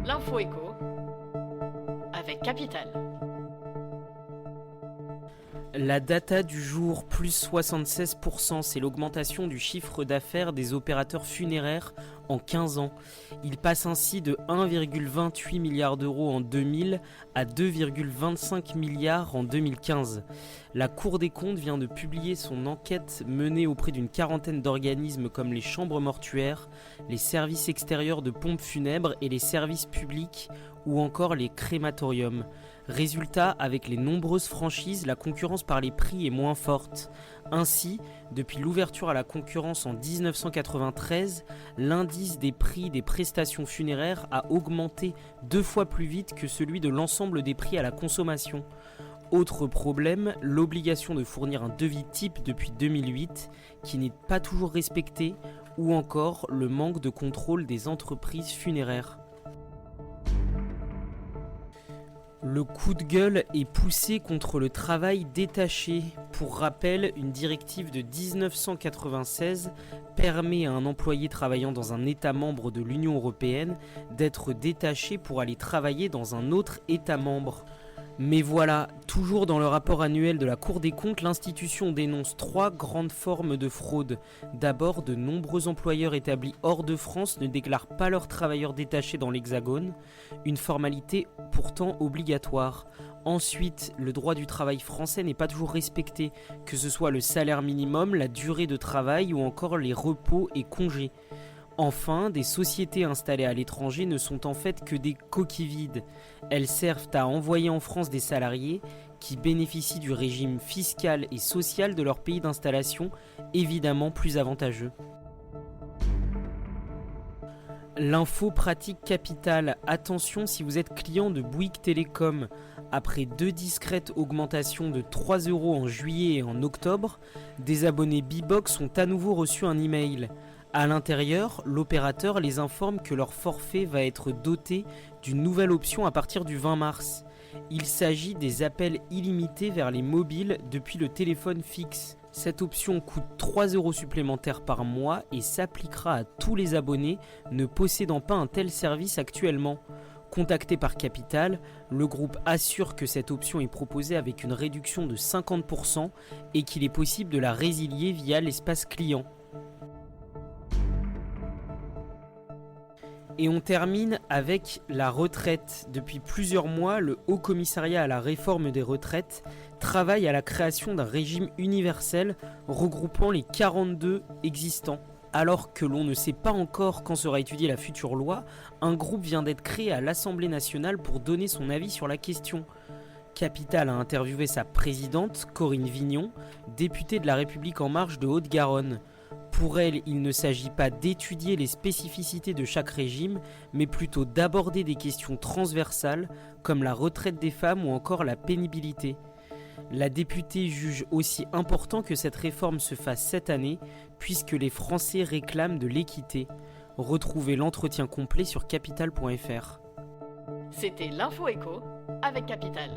L'info écho avec Capital. La data du jour, plus 76%, c'est l'augmentation du chiffre d'affaires des opérateurs funéraires en 15 ans. Il passe ainsi de 1,28 milliard d'euros en 2000 à 2,25 milliards en 2015. La Cour des comptes vient de publier son enquête menée auprès d'une quarantaine d'organismes comme les chambres mortuaires, les services extérieurs de pompes funèbres et les services publics ou encore les crématoriums. Résultat, avec les nombreuses franchises, la concurrence par les prix est moins forte. Ainsi, depuis l'ouverture à la concurrence en 1993, l'indice des prix des prestations funéraires a augmenté 2 fois plus vite que celui de l'ensemble des prix à la consommation. Autre problème, l'obligation de fournir un devis type depuis 2008 qui n'est pas toujours respecté, ou encore le manque de contrôle des entreprises funéraires. Le coup de gueule est poussé contre le travail détaché. Pour rappel, une directive de 1996 permet à un employé travaillant dans un État membre de l'Union européenne d'être détaché pour aller travailler dans un autre État membre. Mais voilà, toujours dans le rapport annuel de la Cour des comptes, l'institution dénonce 3 grandes formes de fraude. D'abord, de nombreux employeurs établis hors de France ne déclarent pas leurs travailleurs détachés dans l'Hexagone, une formalité pourtant obligatoire. Ensuite, le droit du travail français n'est pas toujours respecté, que ce soit le salaire minimum, la durée de travail ou encore les repos et congés. Enfin, des sociétés installées à l'étranger ne sont en fait que des coquilles vides. Elles servent à envoyer en France des salariés qui bénéficient du régime fiscal et social de leur pays d'installation, évidemment plus avantageux. L'info pratique Capital. Attention si vous êtes client de Bouygues Télécom. Après 2 discrètes augmentations de 3 € en juillet et en octobre, des abonnés Bbox ont à nouveau reçu un email. À l'intérieur, l'opérateur les informe que leur forfait va être doté d'une nouvelle option à partir du 20 mars. Il s'agit des appels illimités vers les mobiles depuis le téléphone fixe. Cette option coûte 3 € supplémentaires par mois et s'appliquera à tous les abonnés ne possédant pas un tel service actuellement. Contacté par Capital, le groupe assure que cette option est proposée avec une réduction de 50% et qu'il est possible de la résilier via l'espace client. Et on termine avec la retraite. Depuis plusieurs mois, le Haut Commissariat à la réforme des retraites travaille à la création d'un régime universel regroupant les 42 existants. Alors que l'on ne sait pas encore quand sera étudiée la future loi, un groupe vient d'être créé à l'Assemblée nationale pour donner son avis sur la question. Capital a interviewé sa présidente, Corinne Vignon, députée de La République En Marche de Haute-Garonne. Pour elle, il ne s'agit pas d'étudier les spécificités de chaque régime, mais plutôt d'aborder des questions transversales comme la retraite des femmes ou encore la pénibilité. La députée juge aussi important que cette réforme se fasse cette année, puisque les Français réclament de l'équité. Retrouvez l'entretien complet sur capital.fr. C'était l'info écho avec Capital.